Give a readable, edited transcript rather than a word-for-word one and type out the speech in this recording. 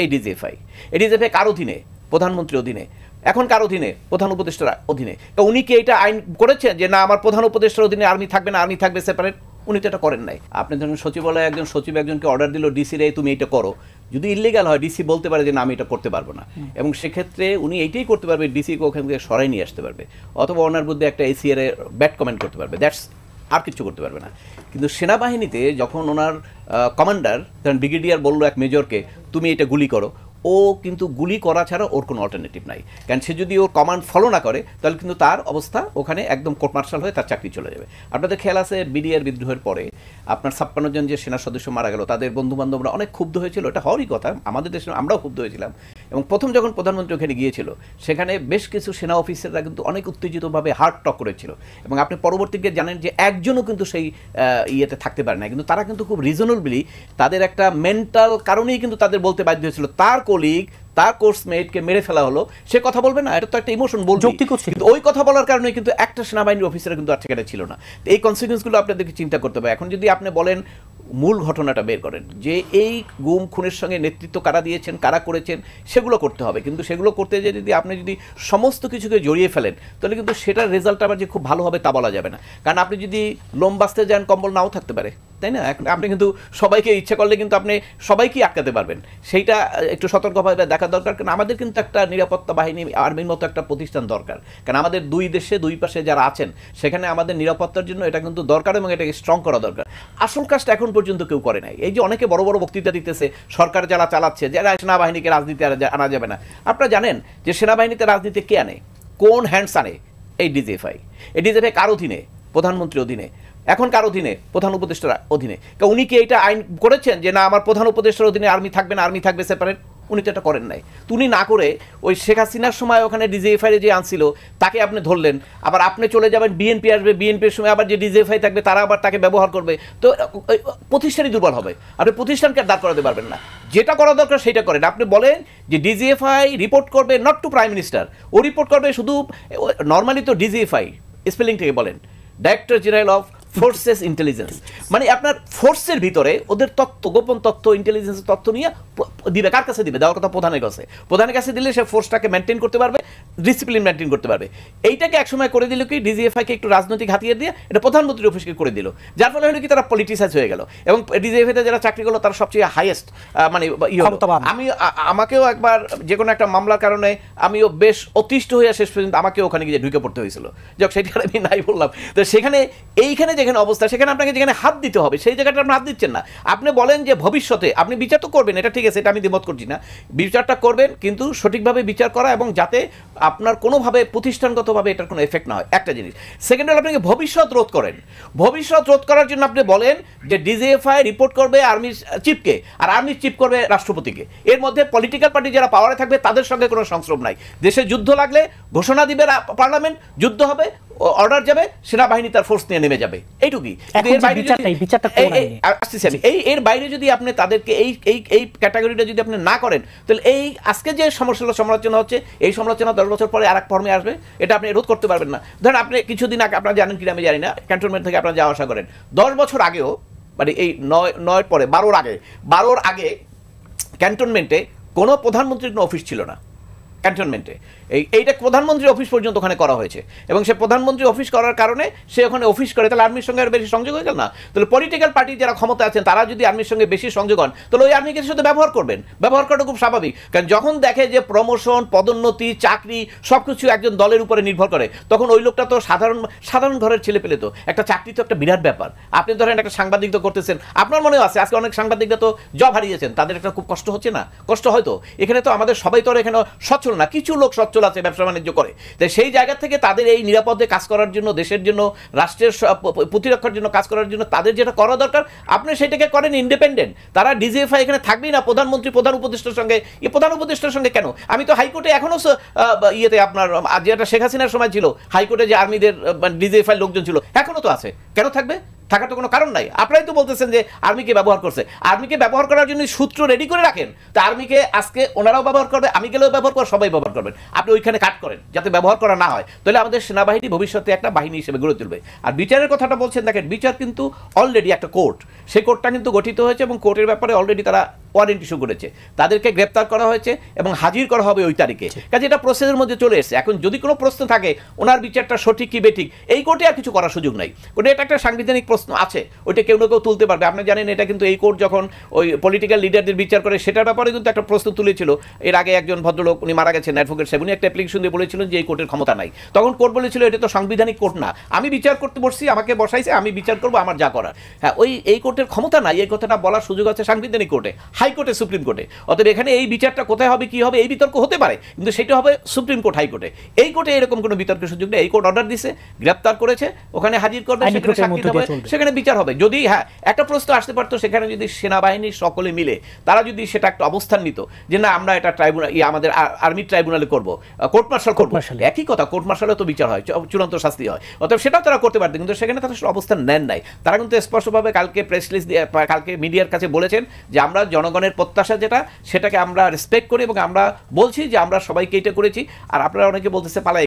এই ডিজিএফআই কার অধীনে? প্রধানমন্ত্রীর অধীনে। এখন কার অধীনে? প্রধান উপদেষ্টার অধীনে। তো উনি কি এটা আইন করেছেন যে না আমার প্রধান উপদেষ্টার অধীনে আর্মি থাকবে না, আর্মি থাকবে সেপারেট? উনি তো এটা করেন নাই। আপনি ধরুন সচিবালয়ে একজন সচিব একজনকে অর্ডার দিল ডিসি রে তুমি এটা করো, যদি ইলিগাল হয় ডিসি বলতে পারে যে না আমি এটা করতে পারবো না, এবং সেক্ষেত্রে উনি এইটাই করতে পারবে, ডিসিকে ওখান থেকে সরাই নিয়ে আসতে পারবে, অথবা ওনার মধ্যে একটা এসিআর এ ব্যাড কমেন্ট করতে পারবে, দ্যাটস, আর কিছু করতে পারবে না। কিন্তু সেনাবাহিনীতে যখন ওনার কমান্ডার ধরেন ব্রিগেডিয়ার বললো এক মেজরকে তুমি এটা গুলি করো, ও কিন্তু গুলি করা ছাড়া ওর কোনো অল্টারনেটিভ নাই, কারণ সে যদি ওর কমান্ড ফলো না করে তাহলে কিন্তু তার অবস্থা ওখানে একদম কোর্ট মার্শাল হয়ে তার চাকরি চলে যাবে। আপনাদের খেয়াল আছে বিডিআর বিদ্রোহের পরে আপনার 56 জন যে সেনা সদস্য মারা গেল, তাদের বন্ধুবান্ধবরা অনেক ক্ষুব্ধ হয়েছিল, এটা হওয়ারই কথা, আমাদের দেশে আমরাও ক্ষুব্ধ হয়েছিলাম। এবং প্রথম যখন প্রধানমন্ত্রী ওখানে গিয়েছিল সেখানে বেশ কিছু সেনা অফিসাররা কিন্তু অনেক উত্তেজিতভাবে হার্ট টক করেছিল, এবং আপনি পরবর্তীতে জানেন যে একজনও কিন্তু সেই ইয়েতে থাকতে পারে না, কিন্তু তারা কিন্তু খুব রিজনেবলি তাদের একটা মেন্টাল কারণেই কিন্তু তাদের বলতে বাধ্য হয়েছিল তার কলিগ তার কোর্সমেটকে মেরে ফেলা হলো, সে কথা বলবে না, এটা তো একটা ইমোশন বলবে, কিন্তু ওই কথা বলার কারণে কিন্তু একটা সেনাবাহিনীর অফিসার কিন্তু আর সেখানে ছিল না। এই কনসিকুয়েন্সগুলো আপনাদেরকে চিন্তা করতে হবে। এখন যদি আপনি বলেন মূল ঘটনাটা বের করেন যে এই গুম খুনের সঙ্গে নেতৃত্ব কারা দিয়েছেন কারা করেছেন সেগুলো করতে হবে, কিন্তু সেগুলো করতে যে যদি আপনি যদি সমস্ত কিছুকে জড়িয়ে ফেলেন তাহলে কিন্তু সেটার রেজাল্ট আবার যে খুব ভালো হবে তা বলা যাবে না, কারণ আপনি যদি লোম বাঁচতে যান কম্বল নাও থাকতে পারে, তাই না? আপনি কিন্তু সবাইকে ইচ্ছা করলে কিন্তু আপনি সবাইকেই আটকাতে পারবেন, সেইটা একটু সতর্কভাবে দেখা দরকার। কারণ আমাদের কিন্তু একটা নিরাপত্তা বাহিনী আর্মির মতো একটা প্রতিষ্ঠান দরকার, কারণ আমাদের দুই দেশে দুই পাশে যারা আছেন সেখানে আমাদের নিরাপত্তার জন্য এটা কিন্তু দরকার, এবং এটাকে স্ট্রং করা দরকার। আসল কাজটা এখন পর্যন্ত কেউ করে নাই। এই যে অনেকে বড় বড় বক্তৃতা দিতেছে সরকার যারা চালাচ্ছে যারা সেনাবাহিনীকে রাজনীতি আনা যাবে না, আপনারা জানেন যে সেনাবাহিনীতে রাজনীতি কে আনে, কোন হ্যান্ডস আনে? এই ডিজিএফআই কার অধীনে? প্রধানমন্ত্রীর অধীনে। এখন কার অধীনে? প্রধান উপদেষ্টার অধীনে। উনি কি এটা আইন করেছেন যে না আমার প্রধান উপদেষ্টার অধীনে আর্মি থাকবে না, আর্মি থাকবে সেপারেট? উনি তো এটা করেন নাই। উনি না করে ওই শেখ হাসিনার সময় ওখানে ডিজিএফআই যে আনছিল তাকে আপনি ধরলেন, আবার আপনি চলে যাবেন বিএনপি আসবে, বিএনপির সময় আবার যে ডিজিএফআই থাকবে তারা আবার তাকে ব্যবহার করবে, তো প্রতিষ্ঠানই দুর্বল হবে, আপনি প্রতিষ্ঠানকে দাঁড় করাতে পারবেন না। যেটা করা দরকার সেটা করেন। আপনি বলেন যে ডিজিএফআই রিপোর্ট করবে নট টু প্রাইম মিনিস্টার, ও রিপোর্ট করবে শুধু, নর্মালি তো ডিজিএফআই স্পেলিং থেকে বলেন director general of forces intelligence, মানে আপনার ফোর্সের ভিতরে ওদের তথ্য, গোপন তথ্য, ইন্টেলিজেন্সের তথ্য নিয়ে দিবে। কার কাছে দিবে? দেওয়ার কথা প্রধানের কাছে। প্রধানের কাছে দিলে সে ফোর্সটাকে মেনটেন করতে পারবে, ডিসিপ্লিন মেনটেন করতে পারবে। এইটাকে একসময় করে দিল কি ডিজিএফআইকে একটু রাজনৈতিক হাতিয়ার দিয়ে এটা প্রধানমন্ত্রীর অফিসকে করে দিল, যার ফলে হলো কি তারা পলিটিসাইজ হয়ে গেল, এবং ডিজিএফআইতে যারা চাকরি করলো তারা সবচেয়ে হাইয়েস্ট মানে আমি আমাকেও একবার যে কোনো একটা মামলার কারণে আমিও বেশ অতিষ্ঠ হয়ে শেষ পর্যন্ত আমাকে ওখানে গিয়ে ঢুকে পড়তে হয়েছিল, যাক সেটা আমি নাই বললাম। তো সেখানে এইখানে যেখানে অবস্থা সেখানে আপনাকে যেখানে হাত দিতে হবে সেই জায়গাটা আপনি হাত দিচ্ছেন না। আপনি বলেন যে ভবিষ্যতে আপনি বিচার তো করবেন, এটা ঠিক আছে, এটা আমি দ্বিমত করছি না, বিচারটা করবেন, কিন্তু সঠিকভাবে বিচার করা এবং যাতে আপনার কোনোভাবে প্রতিষ্ঠানগতভাবে এটার কোনো এফেক্ট না হয়, একটা জিনিস। সেকেন্ড হল আপনাকে ভবিষ্যৎ রোধ করেন। ভবিষ্যৎ রোধ করার জন্য আপনি বলেন যে ডিজিএফআই রিপোর্ট করবে আর্মির চিফকে, আর আর্মির চিফ করবে রাষ্ট্রপতিকে। এর মধ্যে পলিটিক্যাল পার্টি যারা পাওয়ারে থাকবে তাদের সঙ্গে কোনো সংস্রব নাই। দেশে যুদ্ধ লাগলে ঘোষণা দিবে পার্লামেন্ট, যুদ্ধ হবে, অর্ডার যাবে, সেনাবাহিনী তার ফোর্স নিয়ে নেমে যাবে, এইটুকুই। এর বাইরে যদি আপনি তাদেরকে এই ক্যাটাগরিটা যদি আপনি না করেন তাহলে এই আজকে যে সমালোচনা হচ্ছে এই সমালোচনা 10 বছর পরে আর এক ফর্মে আসবে, এটা আপনি রোধ করতে পারবেন না। ধরেন আপনি কিছুদিন আগে, আপনারা জানেন কিনা আমি জানি না, ক্যান্টনমেন্ট থেকে আপনারা যাওয়া আসা করেন, 10 বছর আগেও মানে এই 9 পরে 12 আগে ক্যান্টনমেন্টে কোনো প্রধানমন্ত্রীর কোনো অফিস ছিল না। ক্যান্টনমেন্টে এইটা প্রধানমন্ত্রীর অফিস পর্যন্ত ওখানে করা হয়েছে, এবং সে প্রধানমন্ত্রী অফিস করার কারণে সে ওখানে অফিস করে, তাহলে আর্মির সঙ্গে বেশি সংযোগ হয়ে গেল না? তাহলে পলিটিক্যাল পার্টি যারা ক্ষমতা আছেন তারা যদি আর্মির সঙ্গে বেশি সংযোগ হন তাহলে ওই আর্মিকে সাথে ব্যবহার করবেন, ব্যবহার করাটা খুব স্বাভাবিক। কারণ যখন দেখে যে প্রমোশন, পদোন্নতি, চাকরি সব কিছু একজন দলের উপরে নির্ভর করে, তখন ওই লোকটা তো সাধারণ ঘরের ছেলে পেলে, তো একটা চাকরি তো একটা বিরাট ব্যাপার। আপনি ধরেন একটা সাংবাদিকতা করতেছেন, আপনার মনে আছে আজকে অনেক সাংবাদিকরা তো জব হারিয়েছেন, তাদের একটা খুব কষ্ট হচ্ছে না? কষ্ট হয়তো। এখানে তো আমাদের সবাই তো এখানে সচ্ছল না, কিছু লোক সচ্ছল আছে, ব্যবসা বাণিজ্য করে, তাই সেই জায়গা থেকে তাদের এই নিরাপদে কাজ করার জন্য, দেশের জন্য, রাষ্ট্রের প্রতিরক্ষার জন্য কাজ করার জন্য তাদের যেটা করা দরকার আপনি সেটাকে করেন ইন্ডিপেন্ডেন্ট। তারা ডিজিএফআই এখানে থাকবেই না প্রধানমন্ত্রী প্রধান উপদেষ্টার সঙ্গে। এই প্রধান উপদেষ্টার সঙ্গে কেন? আমি তো হাইকোর্টে এখনো ইয়েতে আপনার যেটা শেখ হাসিনার সময় ছিল হাইকোর্টে যে আর্মিদের ডিজিএফআই লোকজন ছিল এখনো তো আছে, কেন থাকবে? থাকার তো কোনো কারণ নাই। আপনারাই তো বলতেছেন যে আর্মিকে ব্যবহার করছে, আর্মিকে ব্যবহার করার জন্য সূত্র রেডি করে রাখেন, তা আর্মিকে আজকে ওনারাও ব্যবহার করবে, আমি গেলেও ব্যবহার করবো, সবাই ব্যবহার করবেন, আপনি ওইখানে কাট করেন যাতে ব্যবহার করা না হয়, তাহলে আমাদের সেনাবাহিনী ভবিষ্যতে একটা বাহিনী হিসেবে গড়ে তুলবে। আর বিচারের কথাটা বলছেন, দেখেন বিচার কিন্তু অলরেডি একটা কোর্ট, সেই কোর্টটা কিন্তু গঠিত হয়েছে এবং কোর্টের ব্যাপারে অলরেডি তারা ওয়ারেন্ট ইস্যু করেছে, তাদেরকে গ্রেপ্তার করা হয়েছে এবং হাজির করা হবে ওই তারিখে। কাজে এটা প্রসেসের মধ্যে চলে এসেছে। এখন যদি কোনো প্রশ্ন থাকে ওনার বিচারটা সঠিক কি বেঠিক, এই কোর্টে আর কিছু করার সুযোগ নাই। কোর্টে এটা একটা সাংবিধানিক প্রশ্ন আছে, ওইটা কেউ না কেউ তুলতে পারবে। আপনি জানেন এটা কিন্তু এই কোর্ট যখন ওই পলিটিক্যাল লিডারদের বিচার করে সেটার ব্যাপারে কিন্তু একটা প্রশ্ন তুলেছিল। এর আগে একজন ভদ্রলোক, উনি মারা গেছেন, অ্যাডভোকেট সাহেব, উনি একটা অ্যাপ্লিকেশন দিয়ে বলেছিলেন যে এই কোর্টের ক্ষমতা নাই। তখন কোর্ট বলেছিল এটা তো সাংবিধানিক কোর্ট না, আমি বিচার করতে বসছি, আমাকে বসাইছে, আমি বিচার করবো, আমার যা করার। হ্যাঁ, এই কোর্টের ক্ষমতা নাই, এই কথাটা বলার সুযোগ আছে সাংবিধানিক কোর্টে, হাইকোর্টে, সুপ্রিম কোর্টে। অতএব এখানে এই বিচারটা কোথায় হবে, কি হবে, এই বিতর্ক হতে পারে, কিন্তু সেটা হবে সুপ্রিম কোর্ট, হাইকোর্টে। এই কোর্টে এরকম কোনো বিতর্কের সুযোগ নেই। এই কোর্ট অর্ডার দিছে, গ্রেপ্তার করেছে, ওখানে হাজির করবে, সেখানে সাক্ষী হবে, সেখানে বিচার হবে। যদি হ্যাঁ একটা প্রশ্ন আসতে পারতো, সেখানে যদি সেনাবাহিনীর সকলে মিলে তারা যদি সেটা একটা অবস্থান নিত যে না আমরা এটা ট্রাইব্যুনাল, আমাদের আর্মি ট্রাইব্যুনালে করবো, কোর্ট মার্শাল করবো, একই কথা, কোর্ট মার্শালে তো বিচার হয়, চূড়ান্ত শাস্তি হয়। অতএব সেটাও তারা করতে পারতেন, কিন্তু সেখানে তারা অবস্থান নেন নাই। তারা কিন্তু স্পষ্টভাবে কালকে প্রেস রিলিজ দিয়ে, কালকে মিডিয়ার কাছে বলেছেন যে আমরা জনগণের প্রত্যাশা যেটা, সেটাকে আমরা রেসপেক্ট করি এবং আমরা বলছি যে আমরা সবাইকে এটা করেছি। আর আপনারা অনেকে বলতেছে পালাই